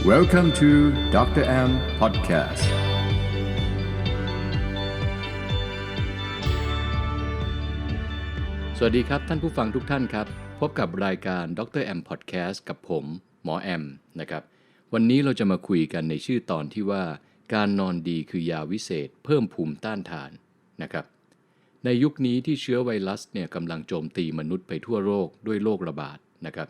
Welcome to Dr. M Podcast สวัสดีครับท่านผู้ฟังทุกท่านครับพบกับรายการ Dr. M Podcast กับผมหมอแอมนะครับวันนี้เราจะมาคุยกันในชื่อตอนที่ว่าการนอนดีคือยาวิเศษเพิ่มภูมิต้านทานนะครับในยุคนี้ที่เชื้อไวรัสเนี่ยกำลังโจมตีมนุษย์ไปทั่วโลกด้วยโรคระบาดนะครับ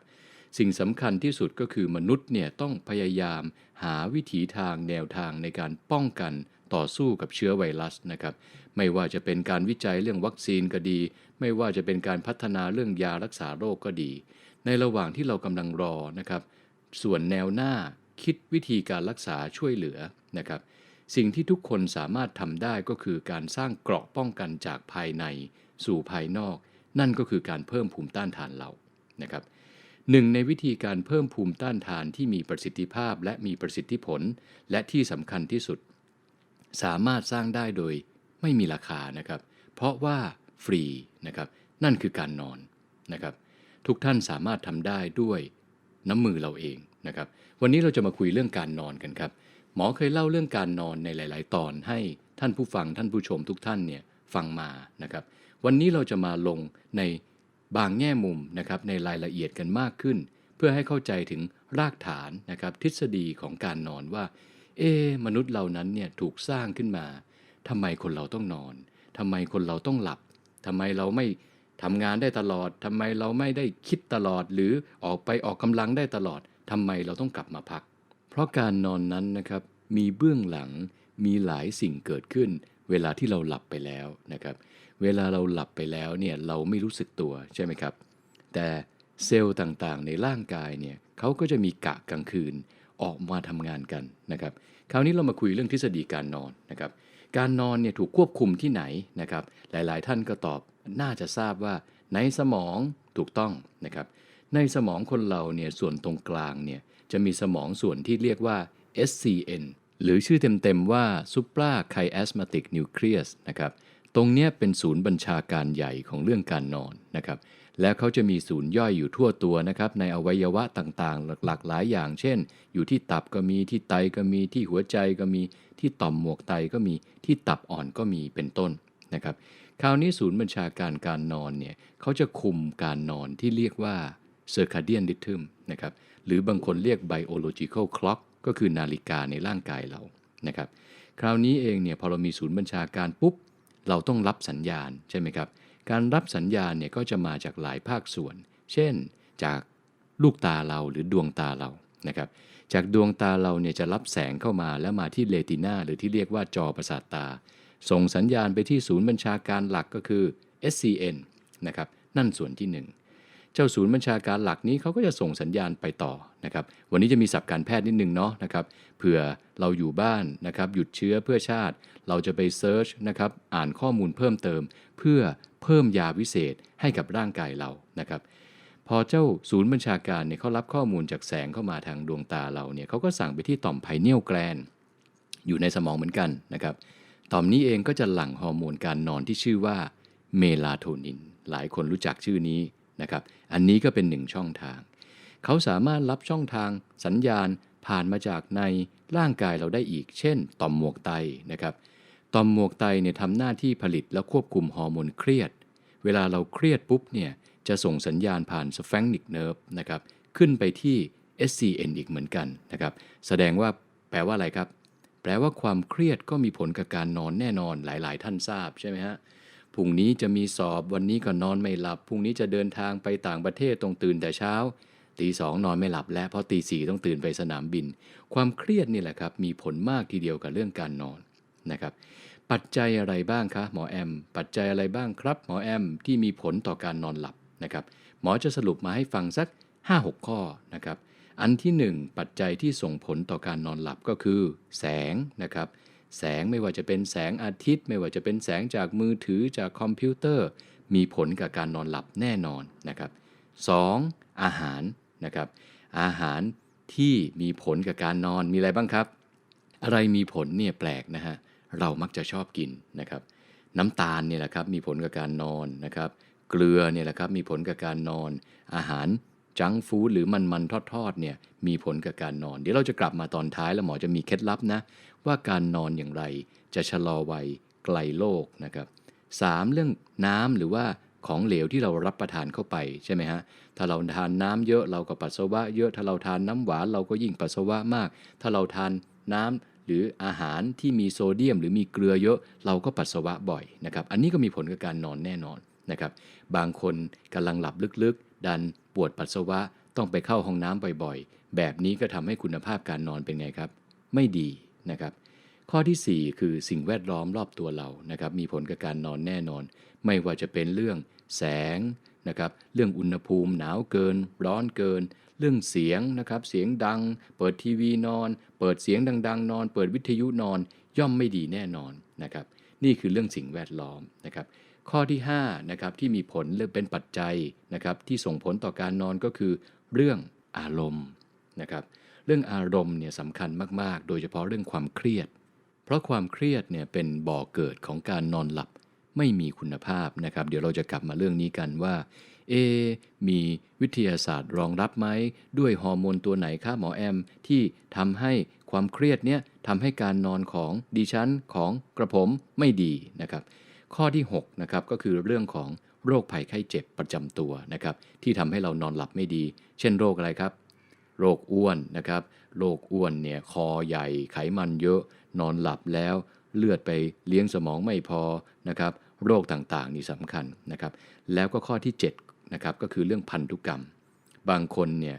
สิ่งสำคัญที่สุดก็คือมนุษย์เนี่ยต้องพยายามหาวิถีทางแนวทางในการป้องกันต่อสู้กับเชื้อไวรัสนะครับไม่ว่าจะเป็นการวิจัยเรื่องวัคซีนก็ดีไม่ว่าจะเป็นการพัฒนาเรื่องยารักษาโรคก็ดีในระหว่างที่เรากำลังรอนะครับส่วนแนวหน้าคิดวิธีการรักษาช่วยเหลือนะครับสิ่งที่ทุกคนสามารถทำได้ก็คือการสร้างเกราะป้องกันจากภายในสู่ภายนอกนั่นก็คือการเพิ่มภูมิต้านทานเรานะครับหนึ่งในวิธีการเพิ่มภูมิต้านทานที่มีประสิทธิภาพและมีประสิทธิผลและที่สำคัญที่สุดสามารถสร้างได้โดยไม่มีราคานะครับเพราะว่าฟรีนะครับนั่นคือการนอนนะครับทุกท่านสามารถทำได้ด้วยน้ำมือเราเองนะครับวันนี้เราจะมาคุยเรื่องการนอนกันครับหมอเคยเล่าเรื่องการนอนในหลายๆตอนให้ท่านผู้ฟังท่านผู้ชมทุกท่านเนี่ยฟังมานะครับวันนี้เราจะมาลงในบางแง่มุมนะครับในรายละเอียดกันมากขึ้นเพื่อให้เข้าใจถึงรากฐานนะครับทฤษฎีของการนอนว่ามนุษย์เรานั้นเนี่ยถูกสร้างขึ้นมาทำไมคนเราต้องนอนทำไมคนเราต้องหลับทำไมเราไม่ทำงานได้ตลอดทำไมเราไม่ได้คิดตลอดหรือออกกำลังได้ตลอดทำไมเราต้องกลับมาพักเพราะการนอนนั้นนะครับมีเบื้องหลังมีหลายสิ่งเกิดขึ้นเวลาที่เราหลับไปแล้วนะครับเวลาเราหลับไปแล้วเนี่ยเราไม่รู้สึกตัวใช่ไหมครับแต่เซลล์ต่างๆในร่างกายเนี่ยเขาก็จะมีกะกลางคืนออกมาทำงานกันนะครับคราวนี้เรามาคุยเรื่องทฤษฎีการนอนนะครับการนอนเนี่ยถูกควบคุมที่ไหนนะครับหลายๆท่านก็ตอบน่าจะทราบว่าในสมองถูกต้องนะครับในสมองคนเราเนี่ยส่วนตรงกลางเนี่ยจะมีสมองส่วนที่เรียกว่า SCN หรือชื่อเต็มๆว่า suprachiasmatic nucleus นะครับตรงเนี้ยเป็นศูนย์บัญชาการใหญ่ของเรื่องการนอนนะครับและเขาจะมีศูนย์ย่อยอยู่ทั่วตัวนะครับในอวัยวะต่างๆหลากหลายอย่างเช่นอยู่ที่ตับก็มีที่ไตก็มีที่หัวใจก็มีที่ต่อมหมวกไตก็มีที่ตับอ่อนก็มีเป็นต้นนะครับคราวนี้ศูนย์บัญชาการการนอนเนี่ยเขาจะคุมการนอนที่เรียกว่า circadian rhythm นะครับหรือบางคนเรียก biological clock ก็คือนาฬิกาในร่างกายเรานะครับคราวนี้เองเนี่ยพอเรามีศูนย์บัญชาการปุ๊บเราต้องรับสัญญาณใช่ไหมครับการรับสัญญาณเนี่ยก็จะมาจากหลายภาคส่วนเช่นจากลูกตาเราหรือดวงตาเรานะครับจากดวงตาเราเนี่ยจะรับแสงเข้ามาแล้วมาที่เรตินาหรือที่เรียกว่าจอประสาทตาส่งสัญญาณไปที่ศูนย์บัญชาการหลักก็คือ SCN นะครับนั่นส่วนที่1เจ้าศูนย์บัญชาการหลักนี้เขาก็จะส่งสัญญาณไปต่อนะครับวันนี้จะมีศัพท์การแพทย์นิดนึงเนาะนะครับเผื่อเราอยู่บ้านนะครับหยุดเชื้อเพื่อชาติเราจะไปเซิร์ชนะครับอ่านข้อมูลเพิ่มเติมเพื่อเพิ่มยาวิเศษให้กับร่างกายเรานะครับพอเจ้าศูนย์บัญชาการเนี่ยเขารับข้อมูลจากแสงเข้ามาทางดวงตาเราเนี่ยเขาก็สั่งไปที่ต่อมไพเนียลแกลนด์อยู่ในสมองเหมือนกันนะครับต่อมนี้เองก็จะหลั่งฮอร์โมนการนอนที่ชื่อว่าเมลาโทนินหลายคนรู้จักชื่อนี้นะครับอันนี้ก็เป็น1ช่องทางเขาสามารถรับช่องทางสัญญาณผ่านมาจากในร่างกายเราได้อีกเช่นต่อมหมวกไตนะครับต่อมหมวกไตเนี่ยทำหน้าที่ผลิตและควบคุมฮอร์โมนเครียดเวลาเราเครียดปุ๊บเนี่ยจะส่งสัญญาณผ่าน sphinctic nerve นะครับขึ้นไปที่ SCN อีกเหมือนกันนะครับแสดงว่าแปลว่าอะไรครับแปลว่าความเครียดก็มีผลกับการนอนแน่นอนหลายๆท่านทราบใช่ไหมฮะพรุ่งนี้จะมีสอบวันนี้ก็นอนไม่หลับพรุ่งนี้จะเดินทางไปต่างประเทศต้องตื่นแต่เช้าตี 2นอนไม่หลับแล้วเพราะตี 4ต้องตื่นไปสนามบินความเครียดนี่แหละครับมีผลมากทีเดียวกับเรื่องการนอนนะครับปัจจัยอะไรบ้างคะหมอแอมปัจจัยอะไรบ้างครับหมอแอมที่มีผลต่อการนอนหลับนะครับหมอจะสรุปมาให้ฟังสัก 5-6 ข้อนะครับอันที่1ปัจจัยที่ส่งผลต่อการนอนหลับก็คือแสงนะครับแสงไม่ว่าจะเป็นแสงอาทิตย์ไม่ว่าจะเป็นแสงจากมือถือจากคอมพิวเตอร์มีผลกับการนอนหลับแน่นอนนะครับ2อาหารนะครับอาหารที่มีผลกับการนอนมีอะไรบ้างครับอะไรมีผลเนี่ยแปลกนะฮะเรามักจะชอบกินนะครับน้ำตาลเนี่ยแหละครับมีผลกับการนอนนะครับเกลือเนี่ยแหละครับมีผลกับการนอนอาหาร จังก์ฟู้ดหรือมันทอดเนี่ยมีผลกับการนอนเดี๋ยวเราจะกลับมาตอนท้ายแล้วหมอจะมีเคล็ดลับนะว่าการนอนอย่างไรจะชะลอวัยไกลโรคนะครับ3เรื่องน้ำหรือว่าของเหลวที่เรารับประทานเข้าไปใช่ไหมฮะถ้าเราทานน้ำเยอะเราก็ปัสสาวะเยอะถ้าเราทานน้ำหวานเราก็ยิ่งปัสสาวะมากถ้าเราทานน้ำหรืออาหารที่มีโซเดียมหรือมีเกลือเยอะเราก็ปัสสาวะบ่อยนะครับอันนี้ก็มีผลกับการนอนแน่นอนนะครับบางคนกำลังหลับลึกๆดันปวดปัสสาวะต้องไปเข้าห้องน้ำบ่อยๆแบบนี้ก็ทำให้คุณภาพการนอนเป็นไงครับไม่ดีนะครับข้อที่4คือสิ่งแวดล้อมรอบตัวเรานะครับมีผลกับการนอนแน่นอนไม่ว่าจะเป็นเรื่องแสงนะครับเรื่องอุณหภูมิหนาวเกินร้อนเกินเรื่องเสียงนะครับเสียงดังเปิดทีวีนอนเปิดเสียงดังๆนอนเปิดวิทยุนอนย่อมไม่ดีแน่นอนนะครับนี่คือเรื่องสิ่งแวดล้อมนะครับข้อที่5นะครับที่มีผลเป็นปัจจัยนะครับที่ส่งผลต่อการนอนก็คือเรื่องอารมณ์นะครับเรื่องอารมณ์เนี่ยสำคัญมากๆโดยเฉพาะเรื่องความเครียดเพราะความเครียดเนี่ยเป็นบ่อเกิดของการนอนหลับไม่มีคุณภาพนะครับเดี๋ยวเราจะกลับมาเรื่องนี้กันว่ามีวิทยาศาสตร์รองรับไหมด้วยฮอร์โมนตัวไหนคะหมอแอมที่ทำให้ความเครียดเนี่ยทำให้การนอนของดิฉันของกระผมไม่ดีนะครับข้อที่6นะครับก็คือเรื่องของโรคภัยไข้เจ็บประจำตัวนะครับที่ทำให้เรานอนหลับไม่ดีเช่นโรคอะไรครับโรคอ้วนนะครับโรคอ้วนเนี่ยคอใหญ่ไขมันเยอะนอนหลับแล้วเลือดไปเลี้ยงสมองไม่พอนะครับโรคต่างๆนี่สำคัญนะครับแล้วก็ข้อที่7นะครับก็คือเรื่องพันธุกรรมบางคนเนี่ย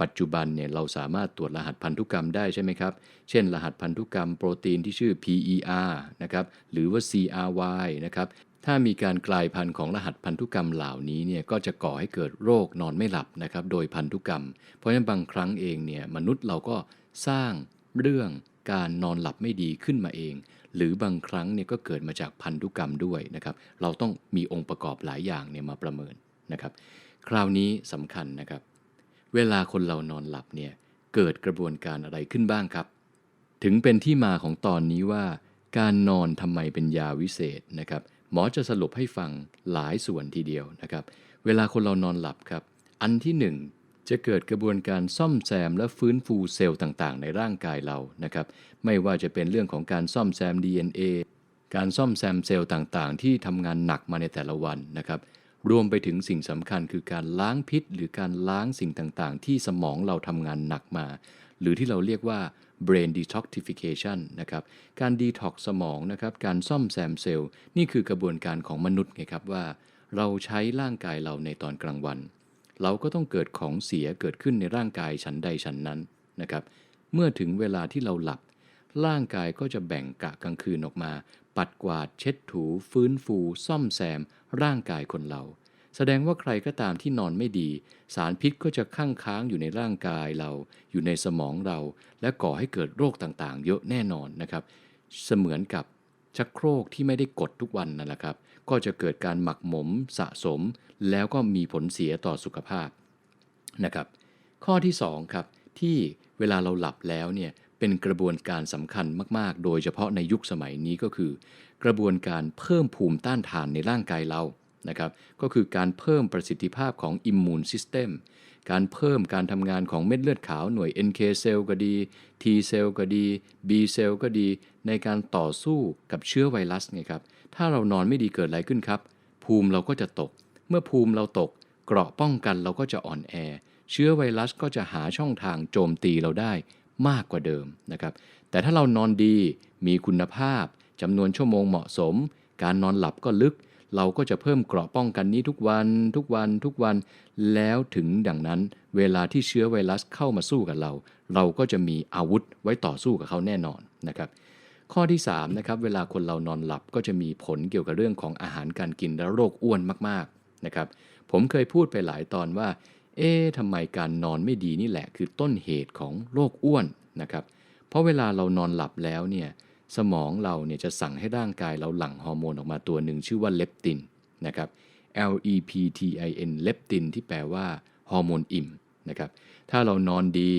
ปัจจุบันเนี่ยเราสามารถตรวจรหัสพันธุกรรมได้ใช่ไหมครับเช่นรหัสพันธุกรรมโปรตีนที่ชื่อ PER นะครับหรือว่า CRY นะครับถ้ามีการกลายพันธุ์ของรหัสพันธุกรรมเหล่านี้เนี่ยก็จะก่อให้เกิดโรคนอนไม่หลับนะครับโดยพันธุกรรมเพราะฉะนั้นบางครั้งเองเนี่ยมนุษย์เราก็สร้างเรื่องการนอนหลับไม่ดีขึ้นมาเองหรือบางครั้งเนี่ยก็เกิดมาจากพันธุกรรมด้วยนะครับเราต้องมีองค์ประกอบหลายอย่างเนี่ยมาประเมินนะครับคราวนี้สำคัญนะครับเวลาคนเรานอนหลับเนี่ยเกิดกระบวนการอะไรขึ้นบ้างครับถึงเป็นที่มาของตอนนี้ว่าการนอนทำไมเป็นยาวิเศษนะครับหมอจะสรุปให้ฟังหลายส่วนทีเดียวนะครับเวลาคนเรานอนหลับครับอันที่1จะเกิดกระบวนการซ่อมแซมและฟื้นฟูเซลล์ต่างๆในร่างกายเรานะครับไม่ว่าจะเป็นเรื่องของการซ่อมแซม DNA การซ่อมแซมเซลล์ต่างๆที่ทำงานหนักมาในแต่ละวันนะครับรวมไปถึงสิ่งสำคัญคือการล้างพิษหรือการล้างสิ่งต่างๆที่สมองเราทำงานหนักมาหรือที่เราเรียกว่า brain detoxification นะครับการดีท็อกสมองนะครับการซ่อมแซมเซลล์นี่คือกระบวนการของมนุษย์ไงครับว่าเราใช้ร่างกายเราในตอนกลางวันเราก็ต้องเกิดของเสียเกิดขึ้นในร่างกายชั้นใดชั้นนั้นนะครับเมื่อถึงเวลาที่เราหลับร่างกายก็จะแบ่งกะกลางคืนออกมาปัดกวาดเช็ดถูฟื้นฟูซ่อมแซมร่างกายคนเราแสดงว่าใครก็ตามที่นอนไม่ดีสารพิษก็จะค้างอยู่ในร่างกายเราอยู่ในสมองเราและก่อให้เกิดโรคต่างๆเยอะแน่นอนนะครับเสมือนกับชักโครกที่ไม่ได้กดทุกวันนั่นแหละครับก็จะเกิดการหมักหมมสะสมแล้วก็มีผลเสียต่อสุขภาพนะครับข้อที่2ครับที่เวลาเราหลับแล้วเนี่ยเป็นกระบวนการสำคัญมากๆโดยเฉพาะในยุคสมัยนี้ก็คือกระบวนการเพิ่มภูมิต้านทานในร่างกายเรานะครับก็คือการเพิ่มประสิทธิภาพของอิมมูนซิสเต็มการเพิ่มการทำงานของเม็ดเลือดขาวหน่วย NK เซลล์ก็ดี T เซลล์ก็ดี B เซลล์ก็ดีในการต่อสู้กับเชื้อไวรัสไงครับถ้าเรานอนไม่ดีเกิดอะไรขึ้นครับภูมิเราก็จะตกเมื่อภูมิเราตกเกราะป้องกันเราก็จะอ่อนแอเชื้อไวรัสก็จะหาช่องทางโจมตีเราได้มากกว่าเดิมนะครับแต่ถ้าเรานอนดีมีคุณภาพจำนวนชั่วโมงเหมาะสมการนอนหลับก็ลึกเราก็จะเพิ่มเกราะป้องกันนี้ทุกวันแล้วถึงดังนั้นเวลาที่เชื้อไวรัสเข้ามาสู้กับเราก็จะมีอาวุธไว้ต่อสู้กับเขาแน่นอนนะครับข้อที่3นะครับเวลาคนเรานอนหลับก็จะมีผลเกี่ยวกับเรื่องของอาหารการกินและโรคอ้วนมากๆนะครับผมเคยพูดไปหลายตอนว่าทำไมการนอนไม่ดีนี่แหละคือต้นเหตุของโรคอ้วนนะครับเพราะเวลาเรานอนหลับแล้วเนี่ยสมองเราเนี่ยจะสั่งให้ร่างกายเราหลั่งฮอร์โมนออกมาตัวหนึ่งชื่อว่าเลปตินนะครับ LEPTIN เลปตินที่แปลว่าฮอร์โมนอิ่มนะครับถ้าเรานอนดี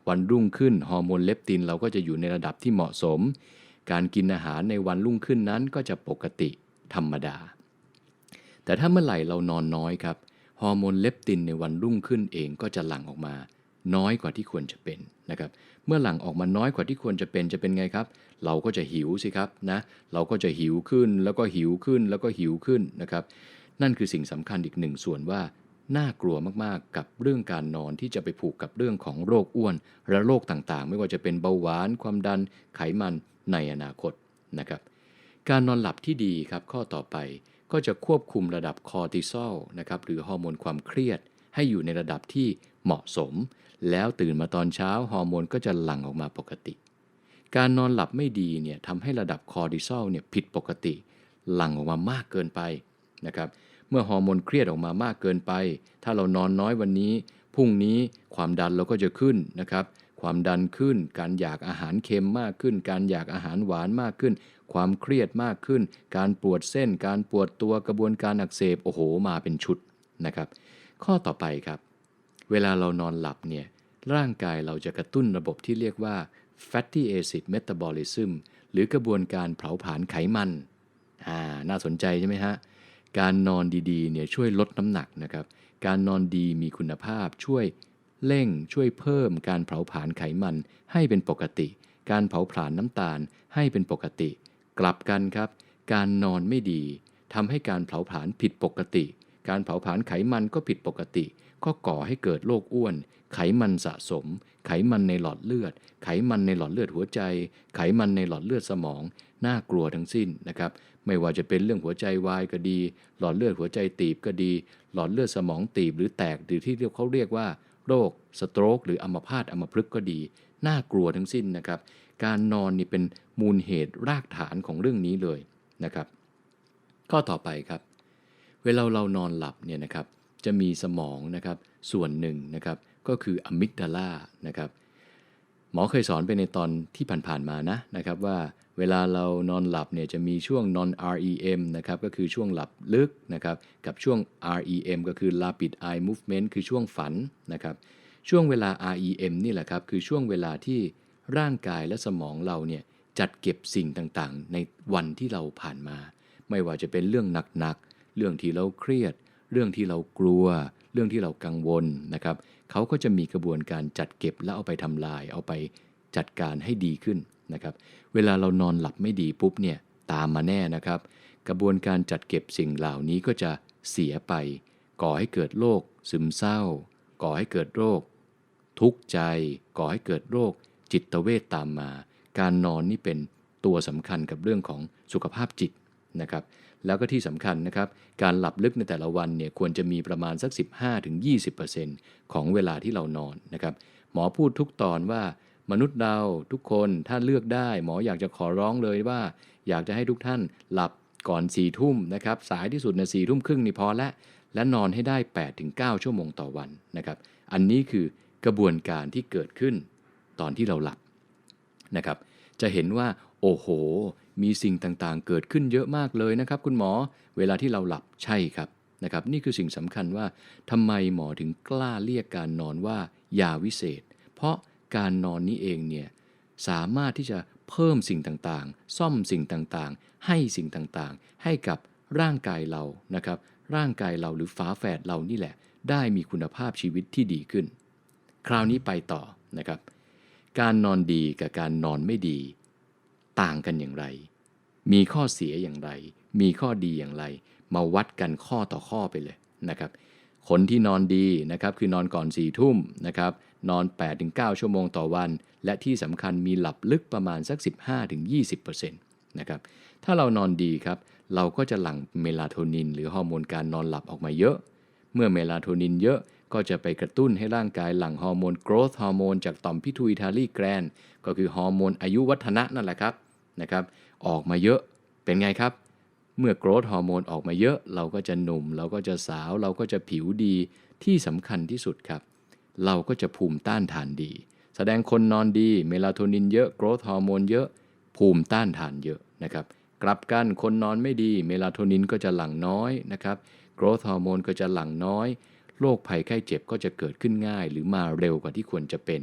วันรุ่งขึ้นฮอร์โมนเลปตินเราก็จะอยู่ในระดับที่เหมาะสมการกินอาหารในวันรุ่งขึ้นนั้นก็จะปกติธรรมดาแต่ถ้าเมื่อไหร่เรานอนน้อยครับฮ ฮอร์โมนเลปตินในวันรุ่งขึ้นเองก็จะหลั่งออกมาน้อยกว่าที่ควรจะเป็นนะครับเมื่อหลั่งออกมาน้อยกว่าที่ควรจะเป็นไงครับเราก็จะหิวสิครับนะเราก็จะหิวขึ้นแล้วก็หิวขึ้นแล้วก็หิวขึ้นนะครับนั่นคือสิ่งสำคัญอีกหนึ่งส่วนว่าน่ากลัวมากๆกับเรื่องการนอนที่จะไปผูกกับเรื่องของโรคอ้วนและโรคต่างๆไม่ว่าจะเป็นเบาหวานความดันไขมันในอนาคตนะครับการนอนหลับที่ดีครับข้อต่อไปก็จะควบคุมระดับคอร์ติซอลนะครับหรือฮอร์โมนความเครียดให้อยู่ในระดับที่เหมาะสมแล้วตื่นมาตอนเช้าฮอร์โมนก็จะหลั่งออกมาปกติการนอนหลับไม่ดีเนี่ยทำให้ระดับคอร์ติซอลเนี่ยผิดปกติหลั่งออกมามากเกินไปนะครับเมื่อฮอร์โมนเครียดออกมามากเกินไปถ้าเรานอนน้อยวันนี้พรุ่งนี้ความดันเราก็จะขึ้นนะครับความดันขึ้นการอยากอาหารเค็มมากขึ้นการอยากอาหารหวานมากขึ้นความเครียดมากขึ้นการปวดเส้นการปวดตัวกระบวนการอักเสบโอ้โหมาเป็นชุดนะครับข้อต่อไปครับเวลาเรานอนหลับเนี่ยร่างกายเราจะกระตุ้นระบบที่เรียกว่า fatty acid metabolism หรือกระบวนการเผาผลาญไขมันน่าสนใจใช่ไหมฮะการนอนดีๆเนี่ยช่วยลดน้ำหนักนะครับการนอนดีมีคุณภาพช่วยเร่งช่วยเพิ่มการเผาผลาญไขมันให้เป็นปกติการเผาผลาญน้ำตาลให้เป็นปกติกลับกันครับการนอนไม่ดีทำให้การเผาผลาญผิดปกติการเผาผลาญไขมันก็ผิดปกติก็ก่อให้เกิดโรคอ้วนไขมันสะสมไขมันในหลอดเลือดไขมันในหลอดเลือดหัวใจไขมันในหลอดเลือดสมองน่ากลัวทั้งสิ้นนะครับไม่ว่าจะเป็นเรื่องหัวใจวายก็ดีหลอดเลือดหัวใจตีบก็ดีหลอดเลือดสมองตีบหรือแตกหรือที่เขาเรียกว่าโรคสโตรกหรืออัมพาตอัมพฤกษ์ก็ดีน่ากลัวทั้งสิ้นนะครับการนอนนี่เป็นมูลเหตุรากฐานของเรื่องนี้เลยนะครับข้อต่อไปครับเวลาเรานอนหลับเนี่ยนะครับจะมีสมองนะครับส่วนหนึ่งนะครับก็คืออะมิกดาลานะครับหมอเคยสอนไปในตอนที่ผ่านๆมานะครับว่าเวลาเรานอนหลับเนี่ยจะมีช่วง non REM นะครับก็คือช่วงหลับลึกนะครับกับช่วง REM ก็คือ rapid eye movement คือช่วงฝันนะครับช่วงเวลา REM นี่แหละครับคือช่วงเวลาที่ร่างกายและสมองเราเนี่ยจัดเก็บสิ่งต่างๆในวันที่เราผ่านมาไม่ว่าจะเป็นเรื่องหนักๆเรื่องที่เราเครียดเรื่องที่เรากลัวเรื่องที่เรากังวลนะครับเขาก็จะมีกระบวนการจัดเก็บแล้วเอาไปทำลายเอาไปจัดการให้ดีขึ้นนะครับเวลาเรานอนหลับไม่ดีปุ๊บเนี่ยตามมาแน่นะครับกระบวนการจัดเก็บสิ่งเหล่านี้ก็จะเสียไปก่อให้เกิดโรคซึมเศร้าก่อให้เกิดโรคทุกข์ใจก่อให้เกิดโรคจิตเวชตามมาการนอนนี่เป็นตัวสำคัญกับเรื่องของสุขภาพจิตนะครับแล้วก็ที่สำคัญนะครับการหลับลึกในแต่ละวันเนี่ยควรจะมีประมาณสัก 15-20% ของเวลาที่เรานอนนะครับหมอพูดทุกตอนว่ามนุษย์เราทุกคนถ้าเลือกได้หมออยากจะขอร้องเลยว่าอยากจะให้ทุกท่านหลับก่อน4 ทุ่มนะครับสายที่สุดใน4 ทุ่มครึ่งนี่พอและนอนให้ได้ 8-9 ชั่วโมงต่อวันนะครับอันนี้คือกระบวนการที่เกิดขึ้นตอนที่เราหลับนะครับจะเห็นว่าโอ้โหมีสิ่งต่างๆเกิดขึ้นเยอะมากเลยนะครับคุณหมอเวลาที่เราหลับใช่ครับนะครับนี่คือสิ่งสำคัญว่าทำไมหมอถึงกล้าเรียกการนอนว่ายาวิเศษเพราะการนอนนี้เองเนี่ยสามารถที่จะเพิ่มสิ่งต่างๆซ่อมสิ่งต่างๆให้สิ่งต่างๆให้กับร่างกายเรานะครับร่างกายเราหรือฝาแฝดเรานี่แหละได้มีคุณภาพชีวิตที่ดีขึ้นคราวนี้ไปต่อนะครับการนอนดีกับการนอนไม่ดีต่างกันอย่างไรมีข้อเสียอย่างไรมีข้อดีอย่างไรมาวัดกันข้อต่อข้อไปเลยนะครับคนที่นอนดีนะครับคือนอนก่อน4 ทุ่มนะครับนอน 8-9 ชั่วโมงต่อวันและที่สำคัญมีหลับลึกประมาณสัก 15-20% นะครับถ้าเรานอนดีครับเราก็จะหลั่งเมลาโทนินหรือฮอร์โมนการนอนหลับออกมาเยอะเมื่อเมลาโทนินเยอะก็จะไปกระตุ้นให้ร่างกายหลั่งฮอร์โมนโกรทฮอร์โมนจากต่อมพิทูอิทารีแกรนด์ก็คือฮอร์โมนอายุวัฒนะนั่นแหละครับนะครับออกมาเยอะเป็นไงครับเมื่อโกรทฮอร์โมนออกมาเยอะเราก็จะหนุ่มเราก็จะสาวเราก็จะผิวดีที่สำคัญที่สุดครับเราก็จะภูมิต้านทานดีแสดงคนนอนดีเมลาโทนินเยอะโกรทฮอร์โมนเยอะภูมิต้านทานเยอะนะครับกลับกันคนนอนไม่ดีเมลาโทนินก็จะหลั่งน้อยนะครับโกรทฮอร์โมนก็จะหลั่งน้อยโรคภัยไข้เจ็บก็จะเกิดขึ้นง่ายหรือมาเร็วกว่าที่ควรจะเป็น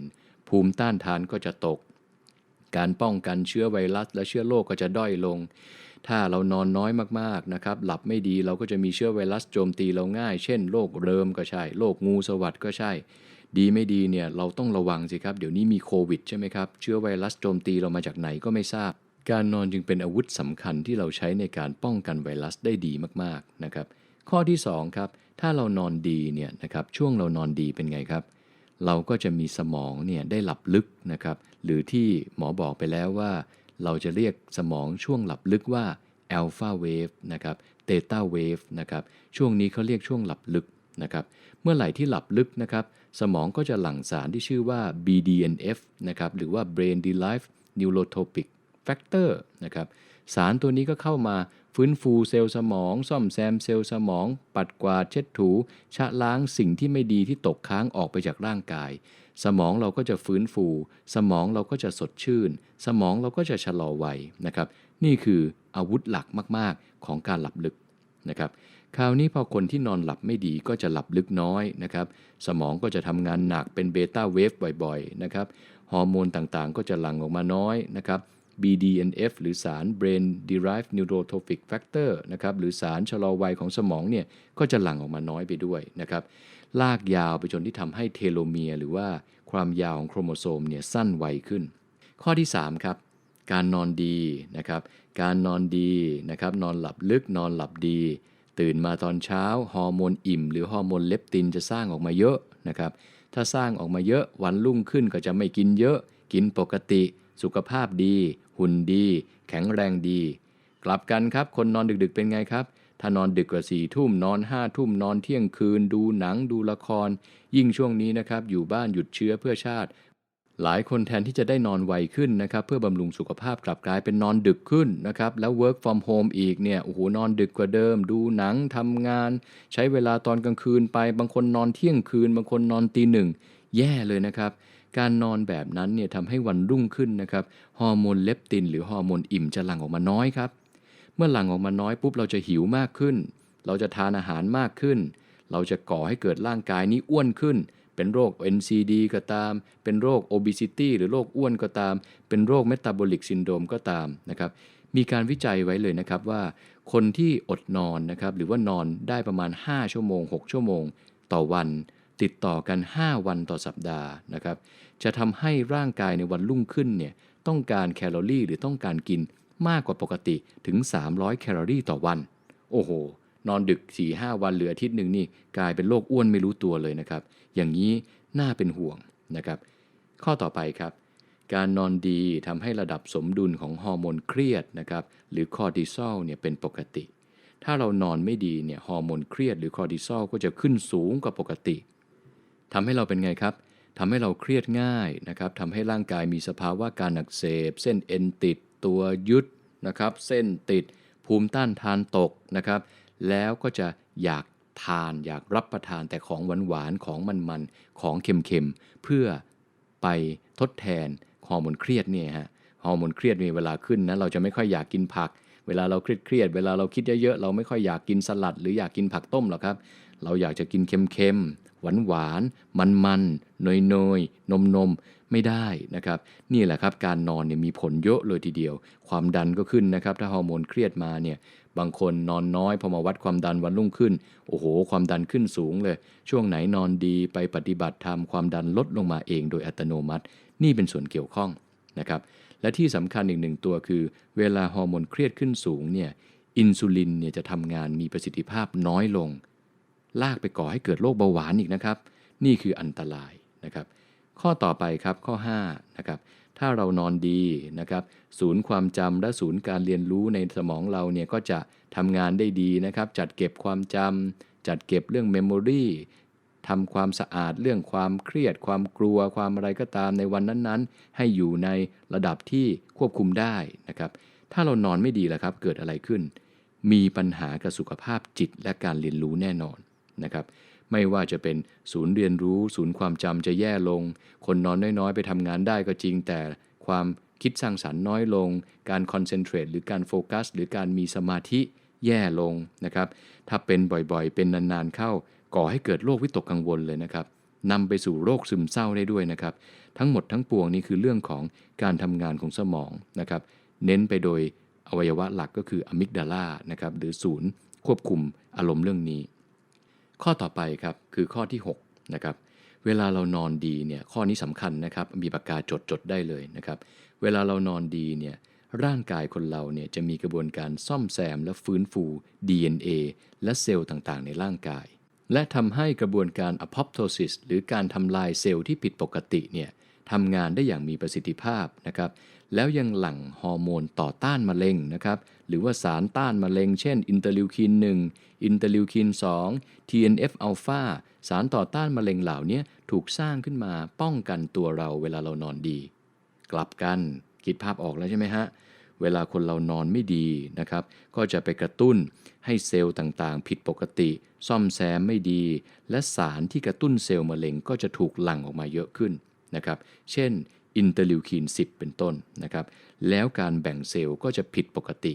ภูมิต้านทานก็จะตกการป้องกันเชื้อไวรัสและเชื้อโรคก็จะด้อยลง ถ้าเรานอนน้อยมากๆนะครับหลับไม่ดีเราก็จะมีเชื้อไวรัสโจมตีเราง่ายเช่นโรคเริมก็ใช่โรคงูสวัสด์ก็ใช่ดีไม่ดีเนี่ยเราต้องระวังสิครับเดี๋ยวนี้มีโควิดใช่ไหมครับเชื้อไวรัสโจมตีเรามาจากไหนก็ไม่ทราบการนอนจึงเป็นอาวุธสำคัญที่เราใช้ในการป้องกันไวรัสได้ดีมากๆนะครับข้อที่2ครับถ้าเรานอนดีเนี่ยนะครับช่วงเรานอนดีเป็นไงครับเราก็จะมีสมองเนี่ยได้หลับลึกนะครับหรือที่หมอบอกไปแล้วว่าเราจะเรียกสมองช่วงหลับลึกว่า Alpha Wave นะครับ Theta Wave นะครับช่วงนี้เขาเรียกช่วงหลับลึกนะครับเมื่อไหร่ที่หลับลึกนะครับสมองก็จะหลั่งสารที่ชื่อว่า BDNF นะครับหรือว่า Brain Derived Neurotrophic Factor นะครับสารตัวนี้ก็เข้ามาฟื้นฟูเซลล์สมองซ่อมแซมเซลล์สมองปัดกวาดเช็ดถูชะล้างสิ่งที่ไม่ดีที่ตกค้างออกไปจากร่างกายสมองเราก็จะฟื้นฟูสมองเราก็จะสดชื่นสมองเราก็จะชะลอวัยนะครับนี่คืออาวุธหลักมากๆของการหลับลึกนะครับคราวนี้พอคนที่นอนหลับไม่ดีก็จะหลับลึกน้อยนะครับสมองก็จะทำงานหนักเป็นเบต้าเวฟบ่อยๆนะครับฮอร์โมนต่างๆก็จะหลั่งออกมาน้อยนะครับ BDNF หรือสาร Brain Derived Neurotrophic Factor นะครับหรือสารชะลอวัยของสมองเนี่ยก็จะหลั่งออกมาน้อยไปด้วยนะครับลากยาวไปจนที่ทำให้เทโลเมียร์หรือว่าความยาวของโครโมโซมเนี่ยสั้นไวขึ้นข้อที่3ครับการนอนดีนะครับการนอนดีนะครับนอนหลับลึกนอนหลับดีตื่นมาตอนเช้าฮอร์โมนอิ่มหรือฮอร์โมนเลปตินจะสร้างออกมาเยอะนะครับถ้าสร้างออกมาเยอะวันรุ่งขึ้นก็จะไม่กินเยอะกินปกติสุขภาพดีหุ่นดีแข็งแรงดีกลับกันครับคนนอนดึกๆเป็นไงครับถ้านอนดึกกว่า4 ทุ่มนอน5 ทุ่มนอนเที่ยงคืนดูหนังดูละครยิ่งช่วงนี้นะครับอยู่บ้านหยุดเชื้อเพื่อชาติหลายคนแทนที่จะได้นอนไวขึ้นนะครับเพื่อบำรุงสุขภาพกลับกลายเป็นนอนดึกขึ้นนะครับแล้ว work from home อีกเนี่ยโอ้โหนอนดึกกว่าเดิมดูหนังทำงานใช้เวลาตอนกลางคืนไปบางคนนอนเที่ยงคืนบางคนนอนตี 1แย่เลยนะครับการนอนแบบนั้นเนี่ยทำให้วันรุ่งขึ้นนะครับฮอร์โมนเลปตินหรือฮอร์โมนอิ่มจะหลั่งออกมาน้อยครับเมื่อหลั่งออกมาน้อยปุ๊บเราจะหิวมากขึ้นเราจะทานอาหารมากขึ้นเราจะก่อให้เกิดร่างกายนี้อ้วนขึ้นเป็นโรค NCD ก็ตามเป็นโรค obesity หรือโรคอ้วนก็ตามเป็นโรค metabolic syndrome ก็ตามนะครับมีการวิจัยไว้เลยนะครับว่าคนที่อดนอนนะครับหรือว่านอนได้ประมาณ5 ชั่วโมง6 ชั่วโมงต่อวันติดต่อกัน5 วันต่อสัปดาห์นะครับจะทำให้ร่างกายในวันรุ่งขึ้นเนี่ยต้องการแคลอรี่หรือต้องการกินมากกว่าปกติถึง300 แคลอรี่ต่อวันโอ้โหนอนดึก 4-5 วันเหลืออาทิตย์หนึ่งนี่กลายเป็นโรคอ้วนไม่รู้ตัวเลยนะครับอย่างนี้น่าเป็นห่วงนะครับข้อต่อไปครับการนอนดีทำให้ระดับสมดุลของฮอร์โมนเครียดนะครับหรือคอร์ติซอลเนี่ยเป็นปกติถ้าเรานอนไม่ดีเนี่ยฮอร์โมนเครียดหรือคอร์ติซอลก็จะขึ้นสูงกว่าปกติทำให้เราเป็นไงครับทำให้เราเครียดง่ายนะครับทำให้ร่างกายมีสภาวะการอักเสบเส้นเอ็นติดตัวยึดนะครับเส้นติดภูมิต้านทานตกนะครับแล้วก็จะอยากทานอยากรับประทานแต่ของหวานๆของมันๆของเค็มๆเพื่อไปทดแทนฮอร์โมนเครียดเนี่ยฮะฮอร์โมนเครียดมีเวลาขึ้นนะเราจะไม่ค่อยอยากกินผักเวลาเราเครียดเวลาเราคิดเยอะๆเราไม่ค่อยอยากกินสลัดหรืออยากกินผักต้มหรอกครับเราอยากจะกินเค็มๆหวานๆมันๆเนยๆนมไม่ได้นะครับนี่แหละครับการนอนเนี่ยมีผลเยอะเลยทีเดียวความดันก็ขึ้นนะครับถ้าฮอร์โมนเครียดมาเนี่ยบางคนนอนน้อยพอมาวัดความดันวันรุ่งขึ้นโอ้โหความดันขึ้นสูงเลยช่วงไหนนอนดีไปปฏิบัติธรรมความดันลดลงมาเองโดยอัตโนมัตินี่เป็นส่วนเกี่ยวข้องนะครับและที่สำคัญอีกหนึ่งตัวคือเวลาฮอร์โมนเครียดขึ้นสูงเนี่ยอินซูลินเนี่ยจะทำงานมีประสิทธิภาพน้อยลงลากไปก่อให้เกิดโรคเบาหวานอีกนะครับนี่คืออันตรายนะครับข้อต่อไปครับข้อ5นะครับถ้าเรานอนดีนะครับศูนย์ความจำและศูนย์การเรียนรู้ในสมองเราเนี่ยก็จะทำงานได้ดีนะครับจัดเก็บความจำจัดเก็บเรื่องเมมโมรีทำความสะอาดเรื่องความเครียดความกลัวความอะไรก็ตามในวันนั้นๆให้อยู่ในระดับที่ควบคุมได้นะครับถ้าเรานอนไม่ดีล่ะครับเกิดอะไรขึ้นมีปัญหากับสุขภาพจิตและการเรียนรู้แน่นอนนะครับไม่ว่าจะเป็นศูนย์เรียนรู้ศูนย์ความจำจะแย่ลงคนนอนน้อยๆไปทำงานได้ก็จริงแต่ความคิดสร้างสรรค์น้อยลงการคอนเซนเทรตหรือการโฟกัสหรือการมีสมาธิแย่ลงนะครับถ้าเป็นบ่อยๆเป็นนานๆเข้าก่อให้เกิดโรควิตกกังวลเลยนะครับนำไปสู่โรคซึมเศร้าได้ด้วยนะครับทั้งหมดทั้งปวงนี้คือเรื่องของการทำงานของสมองนะครับเน้นไปโดย อวัยวะหลักก็คืออะมิกดาลานะครับหรือศูนย์ควบคุมอารมณ์เรื่องนี้ข้อต่อไปครับคือข้อที่6นะครับเวลาเรานอนดีเนี่ยข้อนี้สำคัญนะครับมีปากกาจดได้เลยนะครับเวลาเรานอนดีเนี่ยร่างกายคนเราเนี่ยจะมีกระบวนการซ่อมแซมและฟื้นฟู DNA และเซลล์ต่างๆในร่างกายและทำให้กระบวนการ apoptosis หรือการทำลายเซลล์ที่ผิดปกติเนี่ยทำงานได้อย่างมีประสิทธิภาพนะครับแล้วยังหลั่งฮอร์โมนต่อต้านมะเร็งนะครับหรือว่าสารต้านมะเร็งเช่นอินเตอร์ลิวคิน1อินเตอร์ลิวคิน2 TNF อัลฟาสารต่อต้านมะเร็งเหล่านี้ถูกสร้างขึ้นมาป้องกันตัวเราเวลาเรานอนดีกลับกันคิดภาพออกแล้วใช่ไหมฮะเวลาคนเรานอนไม่ดีนะครับก็จะไปกระตุ้นให้เซลล์ต่างๆผิดปกติซ่อมแซมไม่ดีและสารที่กระตุ้นเซลล์มะเร็งก็จะถูกหลั่งออกมาเยอะขึ้นนะครับเช่นอินเตอร์ลิวคิน10เป็นต้นนะครับแล้วการแบ่งเซลล์ก็จะผิดปกติ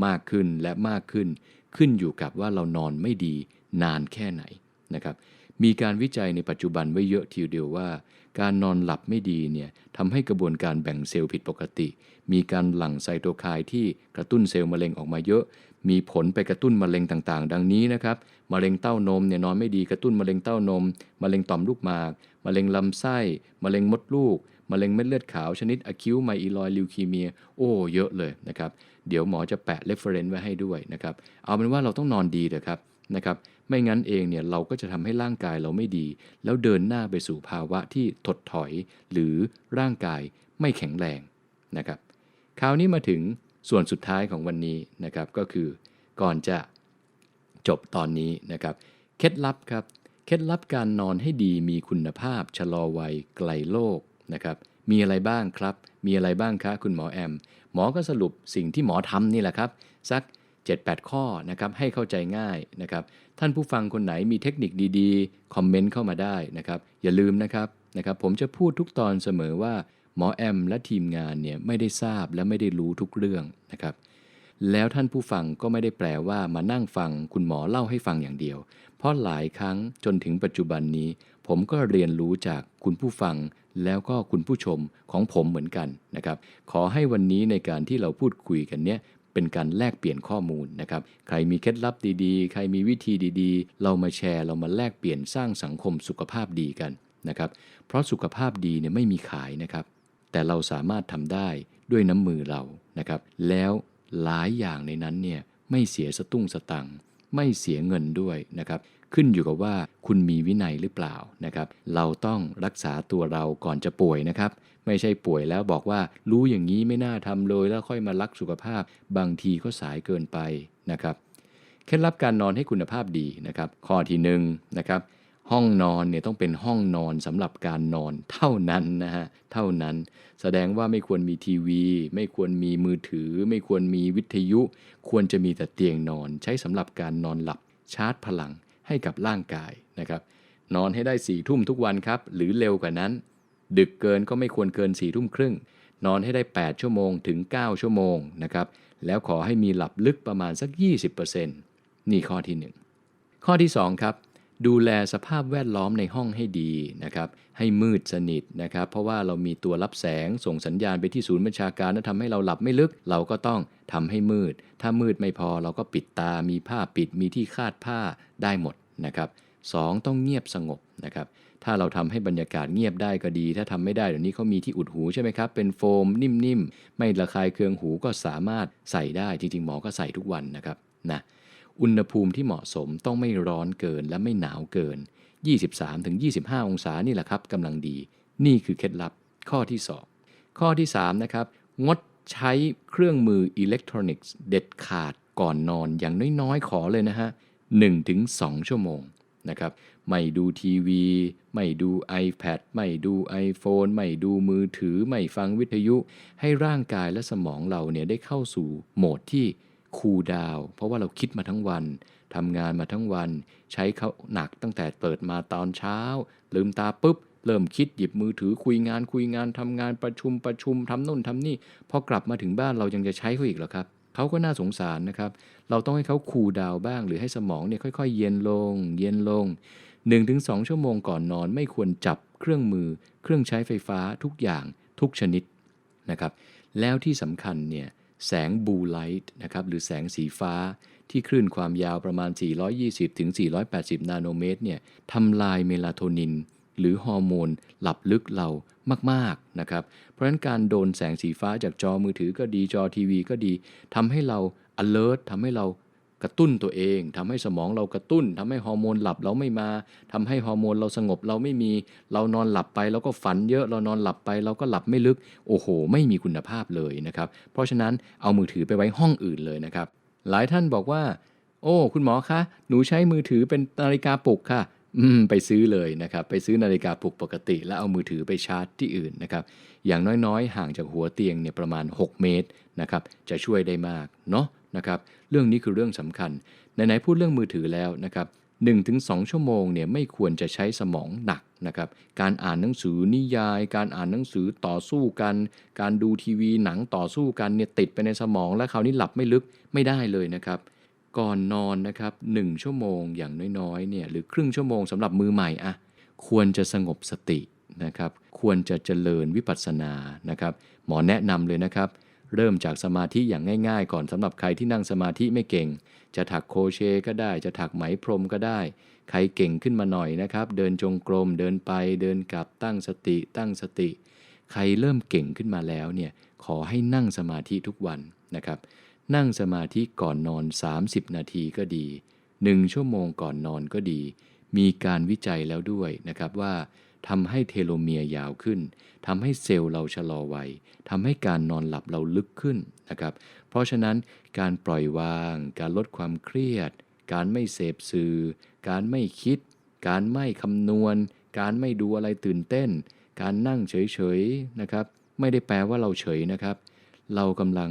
มากขึ้นและมากขึ้นขึ้นอยู่กับว่าเรานอนไม่ดีนานแค่ไหนนะครับมีการวิจัยในปัจจุบันไว้เยอะทีเดียวว่าการนอนหลับไม่ดีเนี่ยทำให้กระบวนการแบ่งเซลล์ผิดปกติมีการหลั่งไซโตไคน์ที่กระตุ้นเซลล์มะเร็งออกมาเยอะมีผลไปกระตุ้นมะเร็งต่างๆดังนี้นะครับมะเร็งเต้านมเนี่ยนอนไม่ดีกระตุ้นมะเร็งเต้านมมะเร็งต่อมลูกหมากมะเร็งลำไส้มะเร็งมดลูกมะเร็งเม็ดเลือดขาวชนิดอะคิวไมอีลอยด์ลิวคีเมียเยอะเลยนะครับเดี๋ยวหมอจะแปะเรฟเฟอเรนซ์ไว้ให้ด้วยนะครับเอาเป็นว่าเราต้องนอนดีเถอะครับนะครับไม่งั้นเองเนี่ยเราก็จะทำให้ร่างกายเราไม่ดีแล้วเดินหน้าไปสู่ภาวะที่ถดถอยหรือร่างกายไม่แข็งแรงนะครับคราวนี้มาถึงส่วนสุดท้ายของวันนี้นะครับก็คือก่อนจะจบตอนนี้นะครับเคล็ดลับครับเคล็ดลับการนอนให้ดีมีคุณภาพชะลอวัยไกลโรคนะครับมีอะไรบ้างครับมีอะไรบ้างคะคุณหมอแอมหมอก็สรุปสิ่งที่หมอทำนี่แหละครับสัก 7-8 ข้อนะครับให้เข้าใจง่ายนะครับท่านผู้ฟังคนไหนมีเทคนิคดีๆคอมเมนต์เข้ามาได้นะครับอย่าลืมนะครับผมจะพูดทุกตอนเสมอว่าหมอแอมและทีมงานเนี่ยไม่ได้ทราบและไม่ได้รู้ทุกเรื่องนะครับแล้วท่านผู้ฟังก็ไม่ได้แปลว่ามานั่งฟังคุณหมอเล่าให้ฟังอย่างเดียวเพราะหลายครั้งจนถึงปัจจุบันนี้ผมก็เรียนรู้จากคุณผู้ฟังแล้วก็คุณผู้ชมของผมเหมือนกันนะครับขอให้วันนี้ในการที่เราพูดคุยกันเนี้ยเป็นการแลกเปลี่ยนข้อมูลนะครับใครมีเคล็ดลับดีๆใครมีวิธีดีๆเรามาแชร์เรามาแลกเปลี่ยนสร้างสังคมสุขภาพดีกันนะครับเพราะสุขภาพดีเนี่ยไม่มีขายนะครับแต่เราสามารถทำได้ด้วยน้ำมือเรานะครับแล้วหลายอย่างในนั้นเนี่ยไม่เสียสตุ้งสตังค์ไม่เสียเงินด้วยนะครับขึ้นอยู่กับว่าคุณมีวินัยหรือเปล่านะครับเราต้องรักษาตัวเราก่อนจะป่วยนะครับไม่ใช่ป่วยแล้วบอกว่ารู้อย่างนี้ไม่น่าทำเลยแล้วค่อยมารักสุขภาพบางทีก็สายเกินไปนะครับเคล็ดลับการนอนให้คุณภาพดีนะครับข้อที่1นะครับห้องนอนเนี่ยต้องเป็นห้องนอนสำหรับการนอนเท่านั้นนะฮะเท่านั้นแสดงว่าไม่ควรมีทีวีไม่ควรมีมือถือไม่ควรมีวิทยุควรจะมีแต่เตียงนอนใช้สำหรับการนอนหลับชาร์จพลังให้กับร่างกายนะครับนอนให้ได้4 ทุ่มทุกวันครับหรือเร็วกว่านั้นดึกเกินก็ไม่ควรเกิน4 ทุ่มครึ่งนอนให้ได้8 ชั่วโมงถึง9 ชั่วโมงนะครับแล้วขอให้มีหลับลึกประมาณสัก 20% นี่ข้อที่1ข้อที่2ครับดูแลสภาพแวดล้อมในห้องให้ดีนะครับให้มืดสนิทนะครับเพราะว่าเรามีตัวรับแสงส่งสัญญาณไปที่ศูนย์บัญชาการและทำให้เราหลับไม่ลึกเราก็ต้องทำให้มืดถ้ามืดไม่พอเราก็ปิดตามีผ้าปิดมีที่คาดผ้าได้หมดนะครับ2ต้องเงียบสงบนะครับถ้าเราทำให้บรรยากาศเงียบได้ก็ดีถ้าทำไม่ได้เดี๋ยวนี้เขามีที่อุดหูใช่ไหมครับเป็นโฟมนิ่มๆไม่ระคายเคืองหูก็สามารถใส่ได้จริงๆหมอก็ใส่ทุกวันนะครับนะอุณหภูมิที่เหมาะสมต้องไม่ร้อนเกินและไม่หนาวเกิน 23-25 องศานี่แหละครับกำลังดีนี่คือเคล็ดลับข้อที่2ข้อที่3นะครับงดใช้เครื่องมืออิเล็กทรอนิกส์เด็ดขาดก่อนนอนอย่างน้อยๆขอเลยนะฮะ 1-2 ชั่วโมงนะครับไม่ดูทีวีไม่ดู iPad ไม่ดู iPhone ไม่ดูมือถือไม่ฟังวิทยุให้ร่างกายและสมองเราเนี่ยได้เข้าสู่โหมดที่คูลดาวน์เพราะว่าเราคิดมาทั้งวันทำงานมาทั้งวันใช้เขาหนักตั้งแต่เปิดมาตอนเช้าลืมตาปุ๊บเริ่มคิดหยิบมือถือคุยงานทำงานประชุมทำโน่นทำนี่พอกลับมาถึงบ้านเรายังจะใช้เขาอีกเหรอครับเขาก็น่าสงสารนะครับเราต้องให้เขาคูลดาวน์บ้างหรือให้สมองเนี่ยค่อยๆเย็นลง 1-2 ชั่วโมงก่อนนอนไม่ควรจับเครื่องมือเครื่องใช้ไฟฟ้าทุกอย่างทุกชนิดนะครับแล้วที่สำคัญเนี่ย แสงบลูไลท์นะครับหรือแสงสีฟ้าที่คลื่นความยาวประมาณ420ถึง480นาโนเมตรเนี่ยทำลายเมลาโทนินหรือฮอร์โมนหลับลึกเรามากๆนะครับเพราะฉะนั้นการโดนแสงสีฟ้าจากจอมือถือก็ดีจอทีวีก็ดีทำให้เรา alert ทำให้เรากระตุ้นตัวเองทำให้สมองเรากระตุ้นทำให้ฮอร์โมนหลับเราไม่มาทำให้ฮอร์โมนเราสงบเราไม่มีเรานอนหลับไปเราก็ฝันเยอะเรานอนหลับไปเราก็หลับไม่ลึกโอ้โหไม่มีคุณภาพเลยนะครับเพราะฉะนั้นเอามือถือไปไว้ห้องอื่นเลยนะครับหลายท่านบอกว่าโอ้คุณหมอคะหนูใช้มือถือเป็นนาฬิกาปลุกค่ะไปซื้อเลยนะครับไปซื้อนาฬิกาปลุกปกติแล้วเอามือถือไปชาร์จที่อื่นนะครับอย่างน้อยๆห่างจากหัวเตียงเนี่ยประมาณ6 เมตรนะครับจะช่วยได้มากเนาะนะครับเรื่องนี้คือเรื่องสำคัญไหนๆพูดเรื่องมือถือแล้วนะครับ 1-2 ชั่วโมงเนี่ยไม่ควรจะใช้สมองหนักนะครับการอ่านหนังสือนิยายการอ่านหนังสือต่อสู้กันการดูทีวีหนังต่อสู้กันเนี่ยติดไปในสมองและคราวนี้หลับไม่ลึกไม่ได้เลยนะครับก่อนนอนนะครับ1 ชั่วโมงอย่างน้อยๆเนี่ยหรือครึ่งชั่วโมงสำหรับมือใหม่อะควรจะสงบสตินะครับควรจะเจริญวิปัสสนานะครับหมอแนะนำเลยนะครับเริ่มจากสมาธิอย่างง่ายๆก่อนสำหรับใครที่นั่งสมาธิไม่เก่งจะถักโครเชต์ก็ได้จะถักไหมพรมก็ได้ใครเก่งขึ้นมาหน่อยนะครับเดินจงกรมเดินไปเดินกลับตั้งสติใครเริ่มเก่งขึ้นมาแล้วเนี่ยขอให้นั่งสมาธิทุกวันนะครับนั่งสมาธิก่อนนอน30 นาทีก็ดี1 ชั่วโมงก่อนนอนก็ดีมีการวิจัยแล้วด้วยนะครับว่าทำให้เทโลเมียร์ยาวขึ้นทำให้เซลล์เราชะลอวัยทำให้การนอนหลับเราลึกขึ้นนะครับเพราะฉะนั้นการปล่อยวางการลดความเครียดการไม่เสพสื่อการไม่คิดการไม่คำนวณการไม่ดูอะไรตื่นเต้นการนั่งเฉยๆนะครับไม่ได้แปลว่าเราเฉยนะครับเรากำลัง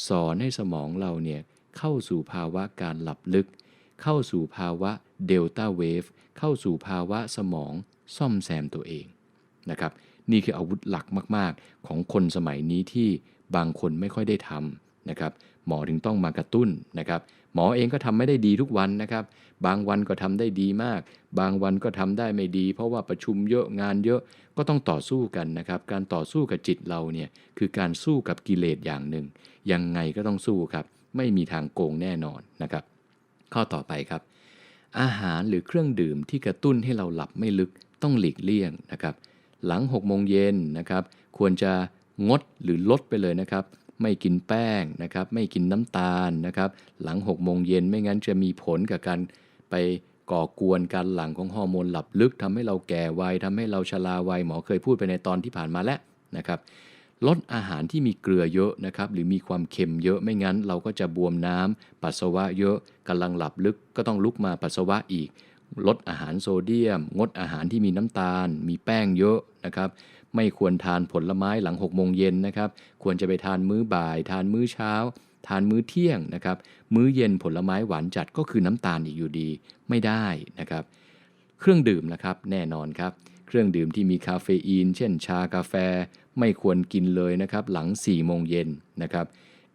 สอนให้สมองเราเนี่ยเข้าสู่ภาวะการหลับลึกเข้าสู่ภาวะเดลต้าเวฟเข้าสู่ภาวะสมองซ่อมแซมตัวเองนะครับนี่คืออาวุธหลักมากๆของคนสมัยนี้ที่บางคนไม่ค่อยได้ทำนะครับหมอถึงต้องมากระตุ้นนะครับหมอเองก็ทำไม่ได้ดีทุกวันนะครับบางวันก็ทำได้ดีมากบางวันก็ทำได้ไม่ดีเพราะว่าประชุมเยอะงานเยอะก็ต้องต่อสู้กันนะครับการต่อสู้กับจิตเราเนี่ยคือการสู้กับกิเลสอย่างหนึ่งยังไงก็ต้องสู้ครับไม่มีทางโกงแน่นอนนะครับข้อต่อไปครับอาหารหรือเครื่องดื่มที่กระตุ้นให้เราหลับไม่ลึกต้องหลีกเลี่ยงนะครับหลัง6 โมงเย็นนะครับควรจะงดหรือลดไปเลยนะครับไม่กินแป้งนะครับไม่กินน้ำตาลนะครับหลัง6 โมงเย็นไม่งั้นจะมีผลกับการไปก่อกวนการหลั่งของฮอร์โมนหลับลึกทำให้เราแก่วัยทำให้เราชราวัยหมอเคยพูดไปในตอนที่ผ่านมาแล้วนะครับลดอาหารที่มีเกลือเยอะนะครับหรือมีความเค็มเยอะไม่งั้นเราก็จะบวมน้ำปัสสาวะเยอะกำลังหลับลึกก็ต้องลุกมาปัสสาวะอีกลดอาหารโซเดียมงดอาหารที่มีน้ำตาลมีแป้งเยอะนะครับไม่ควรทานผลไม้หลัง6 โมงเย็นนะครับควรจะไปทานมื้อบ่ายทานมื้อเช้าทานมื้อเที่ยงนะครับมื้อเย็นผลไม้หวานจัดก็คือน้ำตาลอีกอยู่ดีไม่ได้นะครับเครื่องดื่มนะครับแน่นอนครับเครื่องดื่มที่มีคาเฟอีนเช่นชากาแฟไม่ควรกินเลยนะครับหลัง4 โมงเย็นนะครับ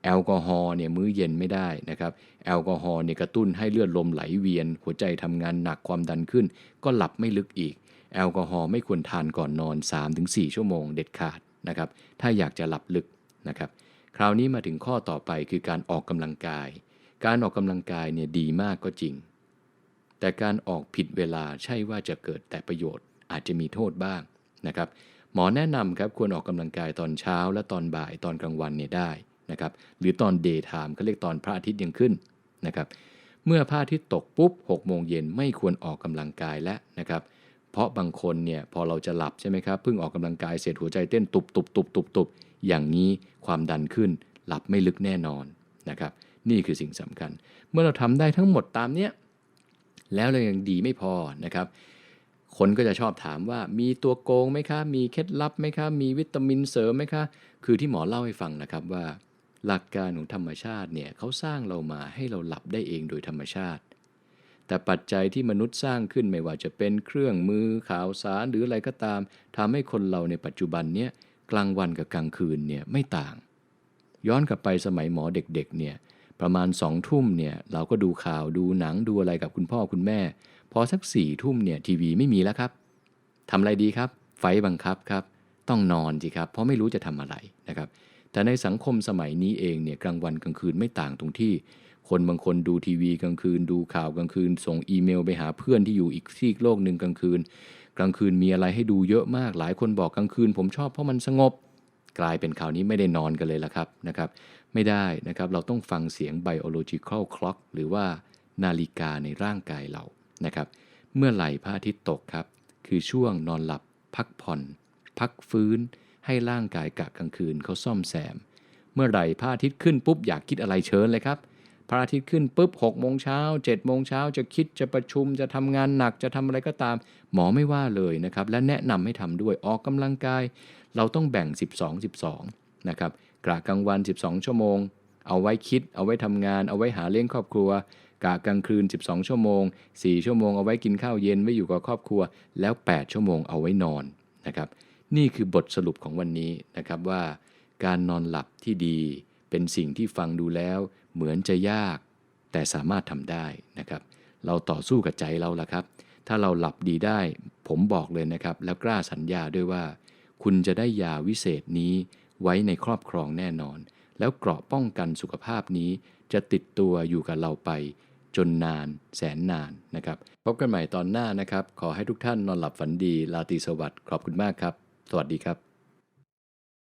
แอลกอฮอล์เนี่ยมื้อเย็นไม่ได้นะครับแอลกอฮอล์เนี่ยกระตุ้นให้เลือดลมไหลเวียนหัวใจทำงานหนักความดันขึ้นก็หลับไม่ลึกอีกแอลกอฮอล์ไม่ควรทานก่อนนอน 3-4 ชั่วโมงเด็ดขาดนะครับถ้าอยากจะหลับลึกนะครับคราวนี้มาถึงข้อต่อไปคือการออกกำลังกายการออกกำลังกายเนี่ยดีมากก็จริงแต่การออกผิดเวลาใช่ว่าจะเกิดแต่ประโยชน์อาจจะมีโทษบ้างนะครับหมอแนะนำครับควรออกกำลังกายตอนเช้าและตอนบ่ายตอนกลางวันเนี่ยได้นะครับหรือตอนเดย์ไทม์เขาเรียกตอนพระอาทิตย์ยังขึ้นนะครับเมื่อพระอาทิตย์ตกปุ๊บ6 โมงเย็นไม่ควรออกกำลังกายแล้วนะครับเพราะบางคนเนี่ยพอเราจะหลับใช่ไหมครับเพิ่งออกกำลังกายเสร็จหัวใจเต้นตุบอย่างนี้ความดันขึ้นหลับไม่ลึกแน่นอนนะครับนี่คือสิ่งสำคัญเมื่อเราทำได้ทั้งหมดตามเนี้ยแล้วเรายังดีไม่พอนะครับคนก็จะชอบถามว่ามีตัวโกงไหมคะมีเคล็ดลับไหมคะมีวิตามินเสริมไหมคะคือที่หมอเล่าให้ฟังนะครับว่าหลักการของธรรมชาติเนี่ยเขาสร้างเรามาให้เราหลับได้เองโดยธรรมชาติแต่ปัจจัยที่มนุษย์สร้างขึ้นไม่ว่าจะเป็นเครื่องมือข่าวสารหรืออะไรก็ตามทำให้คนเราในปัจจุบันเนี้ยกลางวันกับกลางคืนเนี่ยไม่ต่างย้อนกลับไปสมัยหมอเด็กๆเนี่ยประมาณ2 ทุ่มเนี่ยเราก็ดูข่าวดูหนังดูอะไรกับคุณพ่อคุณแม่พอสัก4 ทุ่มเนี่ยทีวีไม่มีแล้วครับทำอะไรดีครับไฟบังคับครับต้องนอนสิครับเพราะไม่รู้จะทำอะไรนะครับ แต่ในสังคมสมัยนี้เองเนี่ยกลางวันกลางคืนไม่ต่างตรงที่คนบางคนดูทีวีกลางคืนดูข่าวกลางคืนส่งอีเมลไปหาเพื่อนที่อยู่อีกซีกโลกหนึ่งกลางคืนมีอะไรให้ดูเยอะมากหลายคนบอกกลางคืนผมชอบเพราะมันสงบกลายเป็นข่าวนี้ไม่ได้นอนกันเลยละครับนะครับไม่ได้นะครับเราต้องฟังเสียง biological clock หรือว่านาฬิกาในร่างกายเรานะครับเมื่อไหร่พระอาทิตย์ตกครับคือช่วงนอนหลับพักผ่อนพักฟื้นให้ร่างกายกะกลางคืนเขาซ่อมแซมเมื่อไหร่พระอาทิตย์ขึ้นปุ๊บอยากคิดอะไรเชิญเลยครับพระอาทิตย์ขึ้นปุ๊บ6 โมงเช้า7 โมงเช้าจะคิดจะประชุมจะทำงานหนักจะทำอะไรก็ตามหมอไม่ว่าเลยนะครับและแนะนำให้ทำด้วยออกกำลังกายเราต้องแบ่ง12นะครับกะกลางวัน12ชั่วโมงเอาไว้คิดเอาไว้ทำงานเอาไว้หาเลี้ยงครอบครัวกะกลางคืน12ชั่วโมง4ชั่วโมงเอาไว้กินข้าวเย็นไว้อยู่กับครอบครัวแล้ว8ชั่วโมงเอาไว้นอนนะครับนี่คือบทสรุปของวันนี้นะครับว่าการนอนหลับที่ดีเป็นสิ่งที่ฟังดูแล้วเหมือนจะยากแต่สามารถทำได้นะครับเราต่อสู้กับใจเราล่ะครับถ้าเราหลับดีได้ผมบอกเลยนะครับแล้วกล้าสัญญาด้วยว่าคุณจะได้ยาวิเศษนี้ไว้ในครอบครองแน่นอนแล้วเกราะป้องกันสุขภาพนี้จะติดตัวอยู่กับเราไปจนนานแสนนานนะครับพบกันใหม่ตอนหน้านะครับขอให้ทุกท่านนอนหลับฝันดีราตรีสวัสดิ์ขอบคุณมากครับสวัสดีครับ